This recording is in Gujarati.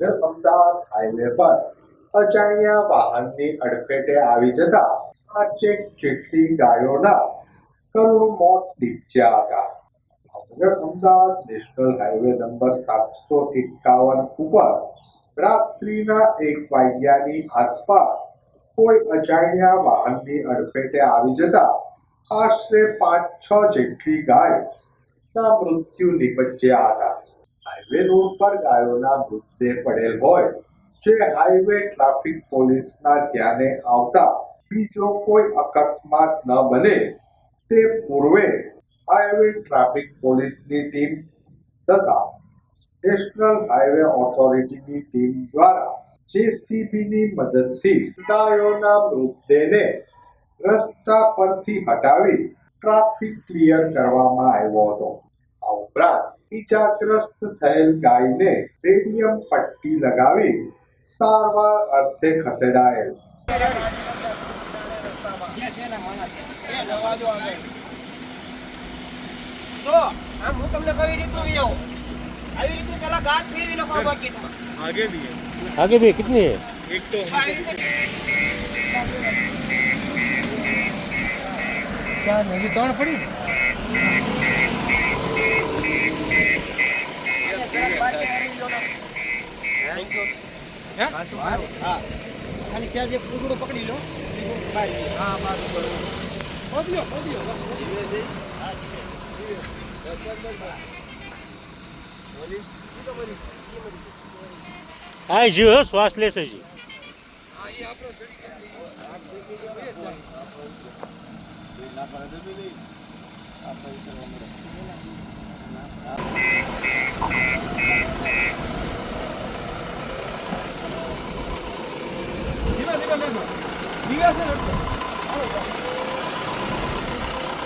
અમદાવાદ હાઈવે પર અજાણ્યા વાહનની અડફેટે આવી જતા 5 જેટલી ગાયોના કરુણ મોત નીપજ્યા હતા. Bhavnagar Ahmedabad national highway number 751 ઉપર રાત્રિના 1 વાગ્યાની આસપાસ કોઈ અજાણ્યા વાહનની અડફેટે આવી જતા આશરે 5-6 જેટલી ગાયના મૃત્યુ નીપજ્યા હતા. હાઈવે રોડ પર ગાયોના મૃતદેહ પડેલ હોય જે હાઈવે ટ્રાફિક પોલીસના ધ્યાને આવતા બીજો કોઈ અકસ્માત ન બને તે પૂર્વે હાઈવે ટ્રાફિક પોલીસની ટીમ તથા નેશનલ હાઈવે ઓથોરિટીની ટીમ દ્વારા જેસીબીની મદદથી ગાયોના મૃતદેહને રસ્તા પરથી હટાવી ટ્રાફિક ક્લિયર કરવામાં આવ્યો હતો. આ ઉપરાંત ઈજાગ્રસ્ત થયેલ ગાયને રેડિયમ પટ્ટી લગાવી સારવાર અર્થે ખસેડાયેલ. तो हम હું તમને કઈ રીતનું આવો આવી રીતે પેલા ગાત ફેરવી નાખો બકેટમાં आगे भी कितनी है? એક તો क्या नदी तोड़ पड़ी? ખાલી સેજ એક કુકડો પકડી લો હા બસ પહોંચ્યો हाँ जी हो श्वास ले से जी ધીમે ધીમે